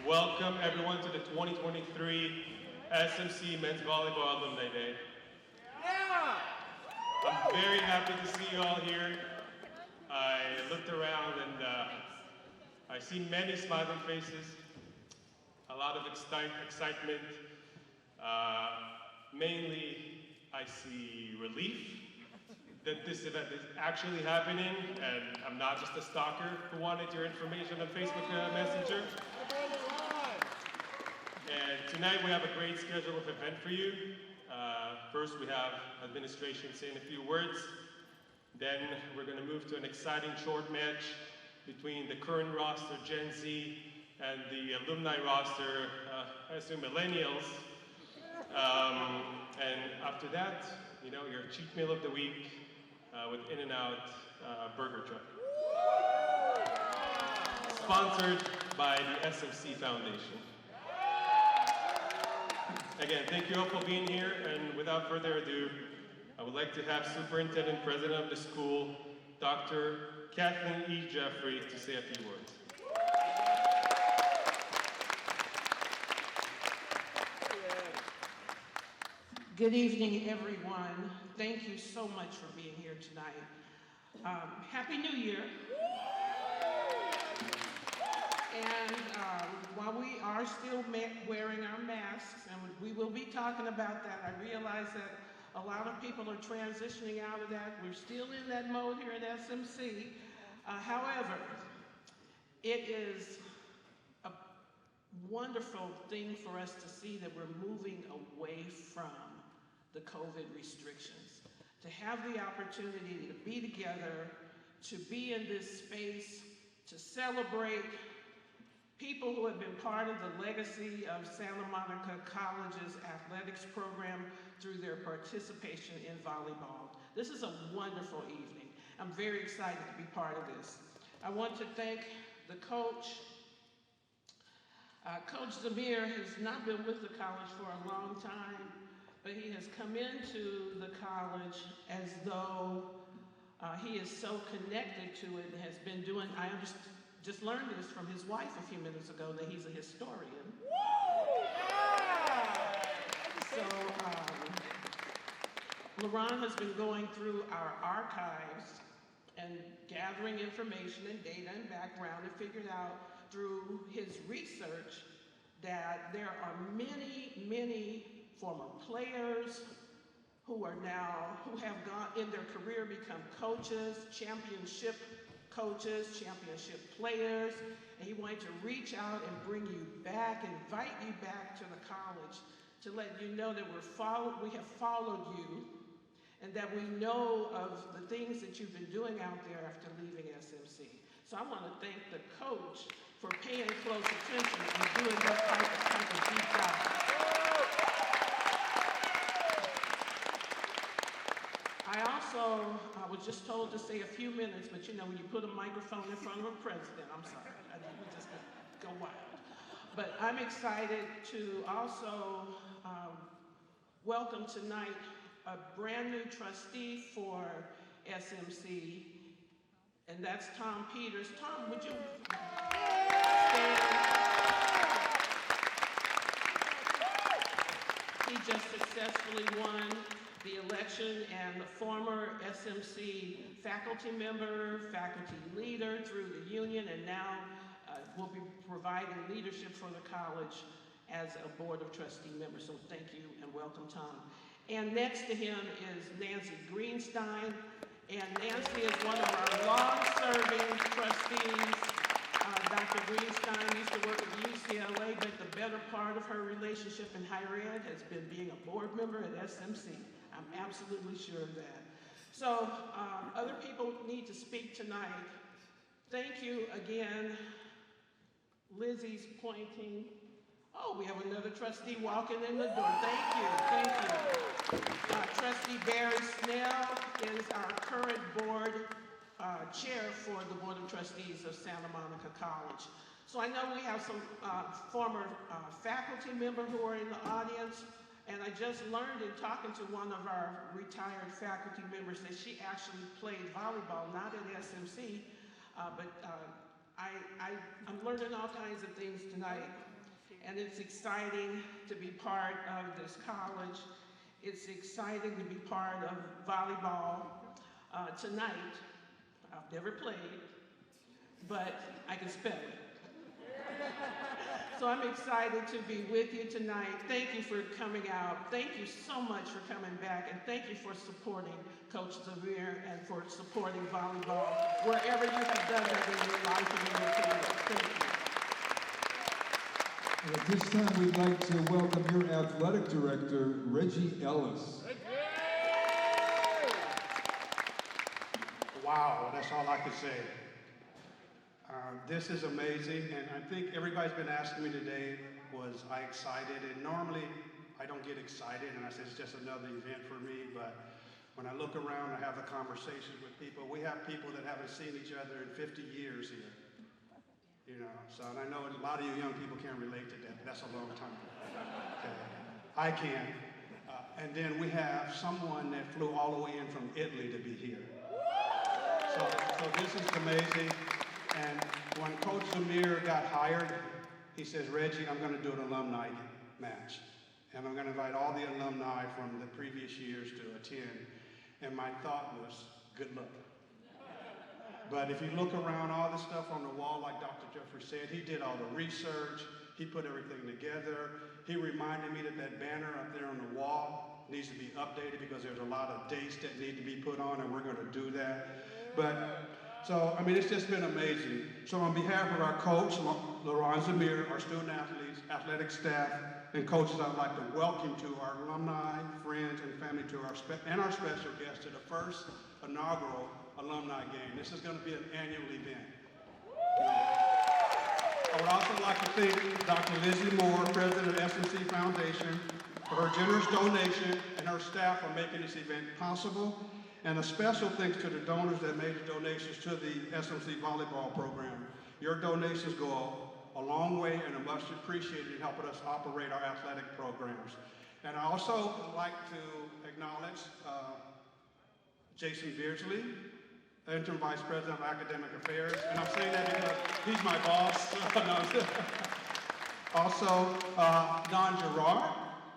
Welcome everyone to the 2023 SMC Men's Volleyball Alumni Day. I'm very happy to see you all here. I looked around and I see many smiling faces, a lot of excitement. Mainly, I see relief that this event is actually happening, and I'm not just a stalker who wanted your information on Facebook Messenger. And tonight we have a great schedule of event for you. First we have administration saying a few words. Then we're going to move to an exciting short match between the current roster, Gen Z, and the alumni roster, I assume millennials. And after that, you know, your cheat meal of the week with In-N-Out Burger Truck. Sponsored by the SMC Foundation. Again, thank you all for being here, and without further ado, I would like to have Superintendent President of the school, Dr. Kathleen E. Jeffrey, to say a few words. Good evening, everyone. Thank you so much for being here tonight. Happy New Year. And while we are still wearing our masks, and we will be talking about that, I realize that a lot of people are transitioning out of that. We're still in that mode here at SMC. However, it is a wonderful thing for us to see that we're moving away from the COVID restrictions, to have the opportunity to be together, to be in this space, to celebrate people who have been part of the legacy of Santa Monica College's athletics program through their participation in volleyball. This is a wonderful evening. I'm very excited to be part of this. I want to thank the coach. Coach Zamir has not been with the college for a long time, but he has come into the college as though he is so connected to it and has been doing, I just learned this from his wife a few minutes ago, that he's a historian. So LaRon has been going through our archives and gathering information and data and background, and figured out through his research that there are many former players who have gone in their career, become coaches, championship players, and he wanted to reach out and bring you back, invite you back to the college to let you know that we have followed you, and that we know of the things that you've been doing out there after leaving SMC. So I want to thank the coach for paying close attention and doing that type of deep dive. I also was just told to say a few minutes, but you know, when you put a microphone in front of a president, I'm sorry, we just go wild. But I'm excited to also welcome tonight a brand new trustee for SMC, and that's Tom Peters. Tom, would you stand? He just successfully won the election, and the former SMC faculty member, faculty leader through the union, and now will be providing leadership for the college as a board of trustee member. So thank you and welcome, Tom. And next to him is Nancy Greenstein, and Nancy is one of our long-serving trustees. Dr. Greenstein used to work at UCLA, but the better part of her relationship in higher ed has been being a board member at SMC. I'm absolutely sure of that. So other people need to speak tonight. Thank you again. Lizzie's pointing. Oh, we have another trustee walking in the door. Thank you. Trustee Barry Snell is our current board chair for the Board of Trustees of Santa Monica College. So I know we have some former faculty members who are in the audience, and I just learned in talking to one of our retired faculty members that she actually played volleyball, not at SMC, but I'm learning all kinds of things tonight. and it's exciting to be part of this college. It's exciting to be part of volleyball. Tonight, I've never played, but I can spell it. So I'm excited to be with you tonight. Thank you for coming out. Thank you so much for coming back, and thank you for supporting Coach Zamir and for supporting volleyball wherever you have done that in your life and in your career. Thank you. And at this time, we'd like to welcome your athletic director, Reggie Ellis. Wow, that's all I could say. This is amazing, and I think everybody's been asking me today, was I excited? And normally, I don't get excited, and I say it's just another event for me, but when I look around, I have the conversations with people. We have people that haven't seen each other in 50 years here. You know, so, and I know a lot of you young people can't relate to that, but that's a long time. Okay. I can. And then we have someone that flew all the way in from Italy to be here. So this is amazing. And when Coach Zamir got hired, he says, Reggie, I'm going to do an alumni match. And I'm going to invite all the alumni from the previous years to attend. And my thought was, good luck. But if you look around, all the stuff on the wall, like Dr. Jeffrey said, he did all the research. He put everything together. He reminded me that that banner up there on the wall needs to be updated because there's a lot of dates that need to be put on, and we're going to do that. But, so, I mean, it's just been amazing. So on behalf of our coach, Laurent Zamir, our student athletes, athletic staff, and coaches, I'd like to welcome to our alumni, friends, and family to our special guests to the first inaugural alumni game. This is going to be an annual event. I would also like to thank Dr. Lizzie Moore, president of SMC Foundation, for her generous donation and her staff for making this event possible. And a special thanks to the donors that made the donations to the SMC volleyball program. Your donations go a long way and are much appreciated in helping us operate our athletic programs. And I also would like to acknowledge Jason Beardsley, Interim Vice President of Academic Affairs. And I'm saying that because he's my boss. Also, Don Gerard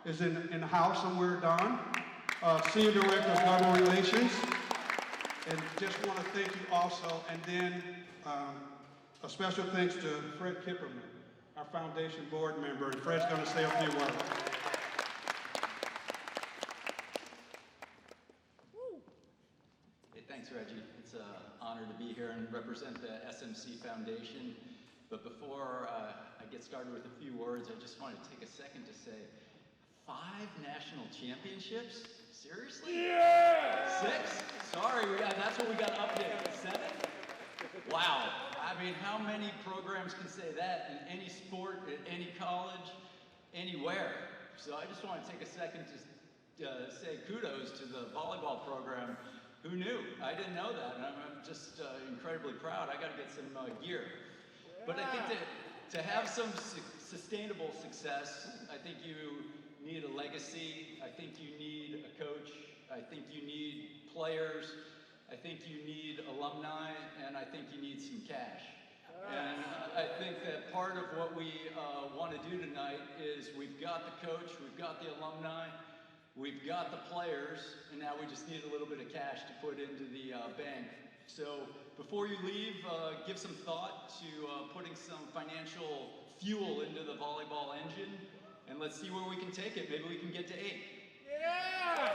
is in the house somewhere, Don. Senior Director of Government Relations. And just want to thank you also. And then a special thanks to Fred Kipperman, our foundation board member. And Fred's going to say a few words. Hey, thanks, Reggie. It's an honor to be here and represent the SMC Foundation. But before I get started with a few words, I just want to take a second to say 5 national championships? Seriously? Yeah! 6? Sorry, that's what we got updated. 7? Wow. I mean, how many programs can say that in any sport, at any college, anywhere? So I just want to take a second to say kudos to the volleyball program. Who knew? I didn't know that, and I'm just incredibly proud. I got to get some gear. But I think to have some sustainable success, I think you need a legacy. I think you need a coach. I think you need players. I think you need alumni, and I think you need some cash. And I think that part of what we want to do tonight is we've got the coach, we've got the alumni, we've got the players, and now we just need a little bit of cash to put into the bank. So before you leave, give some thought to putting some financial fuel into the volleyball engine, and let's see where we can take it. Maybe we can get to 8. Yeah!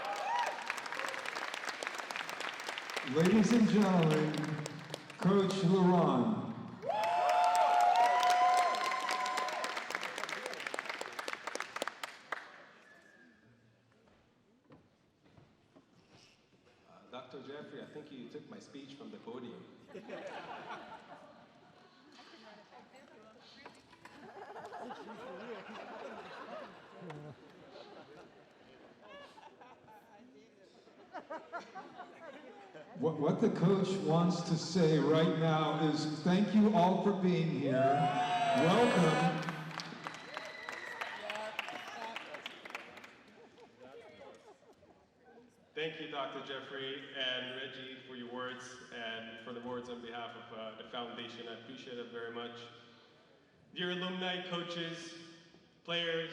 Ladies and gentlemen, Coach Laurent. Dr. Jeffrey, I think you took my speech from the podium. What the coach wants to say right now is thank you all for being here. Welcome. Thank you, Dr. Jeffrey and Reggie, for your words and for the words on behalf of the foundation. I appreciate it very much. Dear alumni, coaches, Players,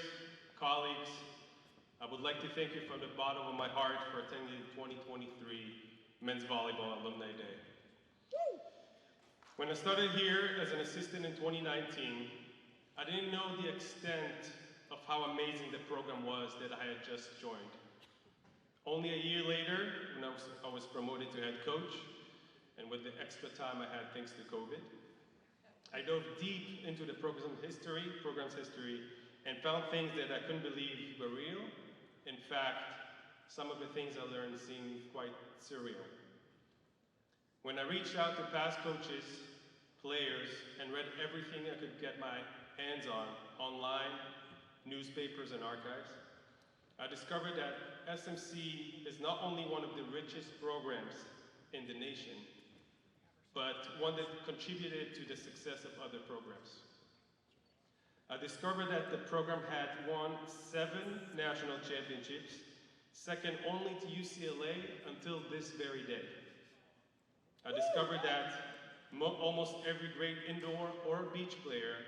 colleagues, I would like to thank you from the bottom of my heart for attending the 2023 Men's Volleyball Alumni Day. When I started here as an assistant in 2019, I didn't know the extent of how amazing the program was that I had just joined. Only a year later, when I was promoted to head coach, and with the extra time I had thanks to COVID, I dove deep into the program's history, and found things that I couldn't believe were real. In fact, some of the things I learned seemed quite surreal. When I reached out to past coaches, players, and read everything I could get my hands on, online, newspapers, and archives, I discovered that SMC is not only one of the richest programs in the nation, but one that contributed to the success of other programs. I discovered that the program had won 7 national championships, second only to UCLA until this very day. I discovered that almost every great indoor or beach player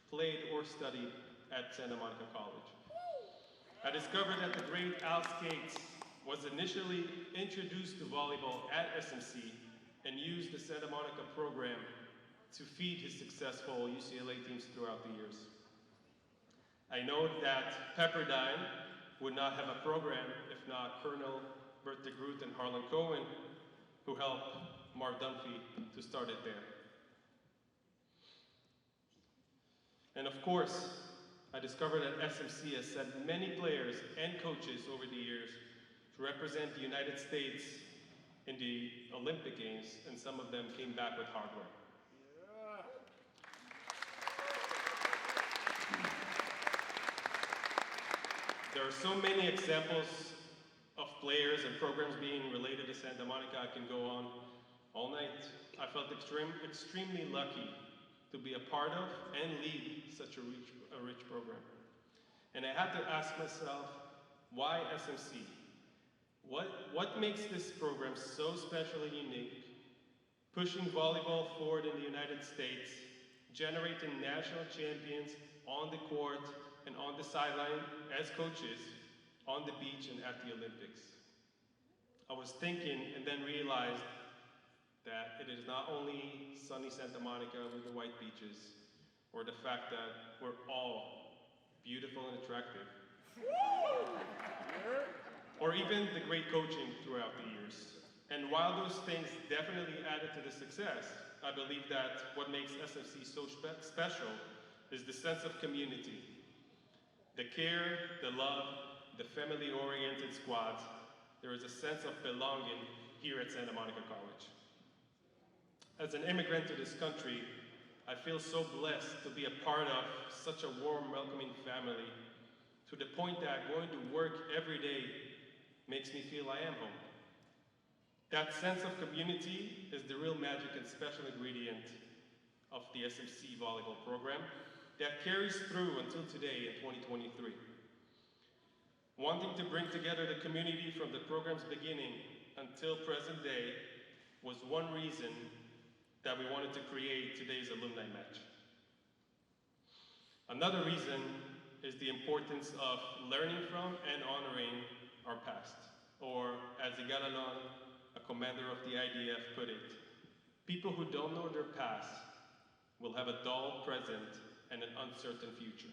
played or studied at Santa Monica College. I discovered that the great Al Skates was initially introduced to volleyball at SMC and used the Santa Monica program to feed his successful UCLA teams throughout the years. I know that Pepperdine would not have a program if not Colonel Bert DeGroot and Harlan Cohen, who helped Marv Dunphy to start it there. And of course, I discovered that SMC has sent many players and coaches over the years to represent the United States in the Olympic Games, and some of them came back with hardware. There are so many examples of players and programs being related to Santa Monica. I can go on all night. I felt extremely lucky to be a part of and lead such a rich program. And I had to ask myself, why SMC? What makes this program so special and unique, pushing volleyball forward in the United States, generating national champions on the court and on the sideline as coaches, on the beach and at the Olympics? I was thinking and then realized that it is not only sunny Santa Monica with the white beaches, or the fact that we're all beautiful and attractive, or even the great coaching throughout the years. And while those things definitely added to the success, I believe that what makes SMC so special is the sense of community. The care, the love, the family-oriented squads. There is a sense of belonging here at Santa Monica College. As an immigrant to this country, I feel so blessed to be a part of such a warm, welcoming family, to the point that going to work every day makes me feel I am home. That sense of community is the real magic and special ingredient of the SMC volleyball program that carries through until today in 2023. Wanting to bring together the community from the program's beginning until present day was one reason that we wanted to create today's alumni match. Another reason is the importance of learning from and honoring our past, or as Igalalon, a commander of the IDF, put it, people who don't know their past will have a dull present and an uncertain future.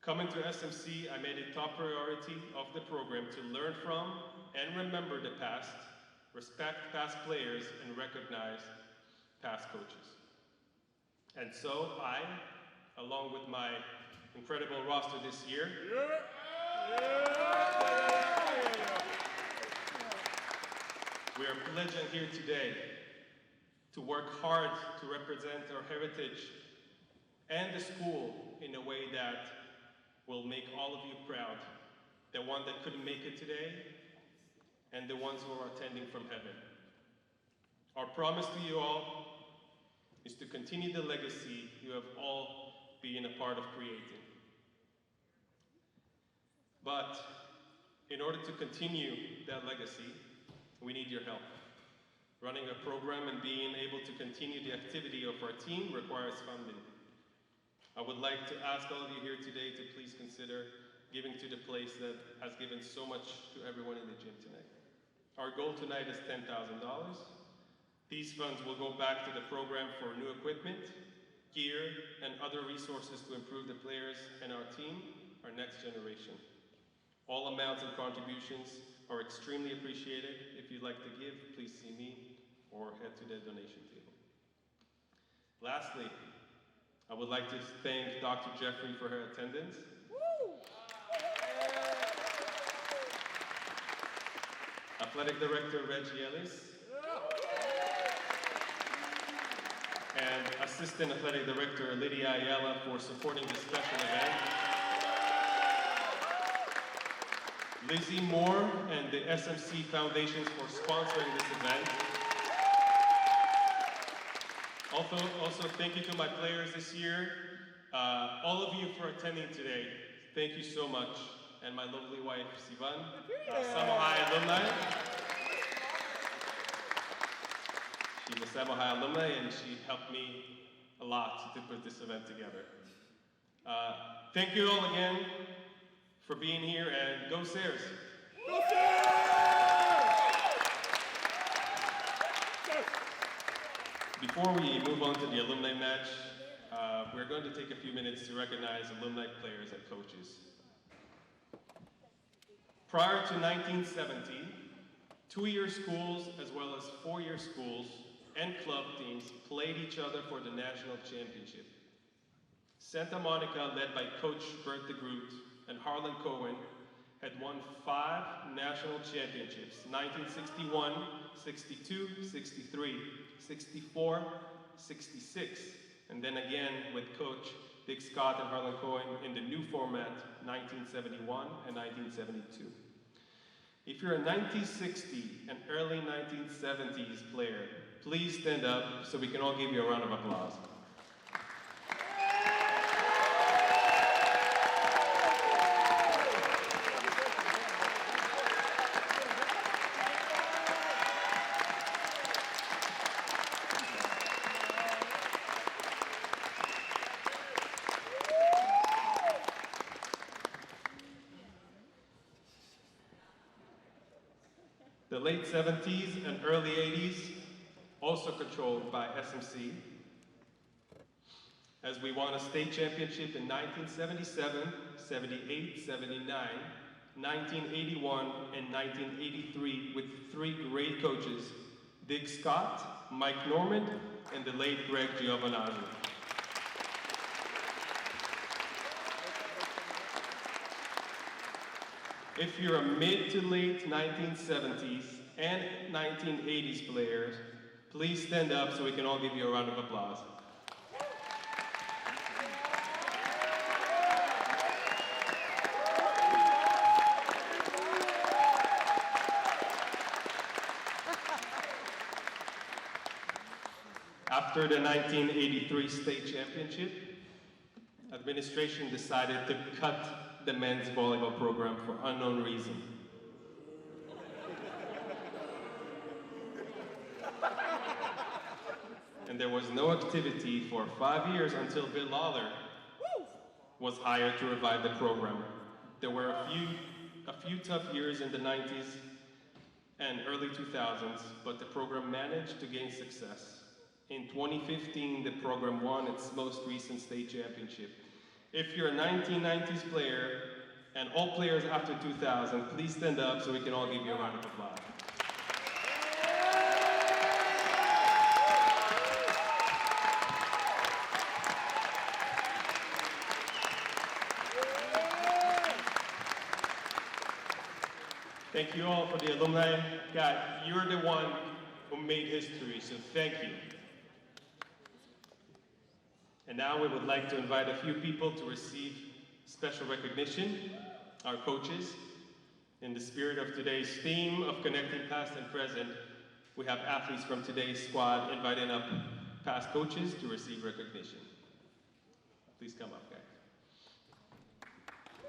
Coming to SMC, I made it top priority of the program to learn from and remember the past, respect past players, and recognize past coaches. And so I, along with my incredible roster this year, we are pledging here today to work hard to represent our heritage and the school in a way that will make all of you proud. The one that couldn't make it today, and the ones who are attending from heaven. Our promise to you all is to continue the legacy you have all been a part of creating. But in order to continue that legacy, we need your help. Running a program and being able to continue the activity of our team requires funding. I would like to ask all of you here today to please consider giving to the place that has given so much to everyone in the gym tonight. Our goal tonight is $10,000. These funds will go back to the program for new equipment, gear, and other resources to improve the players and our team, our next generation. All amounts and contributions are extremely appreciated. If you'd like to give, please see me or head to the donation table. Lastly, I would like to thank Dr. Jeffrey for her attendance. Athletic Director Reggie Ellis. And Assistant Athletic Director Lydia Ayala for supporting this special event. Lizzie Moore and the SMC Foundations for sponsoring this event. Also, thank you to my players this year. All of you for attending today. Thank you so much. And my lovely wife, Sivan, Samohai Alumni. She's a Samohai Alumni and she helped me a lot to put this event together. Thank you all again for being here, and go Sayers! Go Sayers! Before we move on to the alumni match, we're going to take a few minutes to recognize alumni players and coaches. Prior to 1970, two-year schools as well as four-year schools and club teams played each other for the national championship. Santa Monica, led by Coach Bert DeGroot and Harlan Cohen, had won 5 national championships: 1961, 62, 63, 64, 66, and then again with Coach Dick Scott and Harlan Cohen in the new format, 1971 and 1972. If you're a 1960 and early 1970s player, please stand up so we can all give you a round of applause. The late 70s and early 80s, also controlled by SMC, as we won a state championship in 1977, 78, 79, 1981, and 1983 with 3 great coaches: Dick Scott, Mike Norman, and the late Greg Giovanazzi. If you're a mid to late 1970s and 1980s player, please stand up so we can all give you a round of applause. After the 1983 state championship, administration decided to cut the men's volleyball program for unknown reason. And there was no activity for 5 years until Bill Lawler was hired to revive the program. There were a few tough years in the 90s and early 2000s, but the program managed to gain success. In 2015, the program won its most recent state championship. If you're a 1990s player and all players after 2000, please stand up so we can all give you a round of applause. Thank you all for the alumni. God, you're the one who made history, so thank you. And now we would like to invite a few people to receive special recognition, our coaches. In the spirit of today's theme of connecting past and present, we have athletes from today's squad inviting up past coaches to receive recognition. Please come up, guys.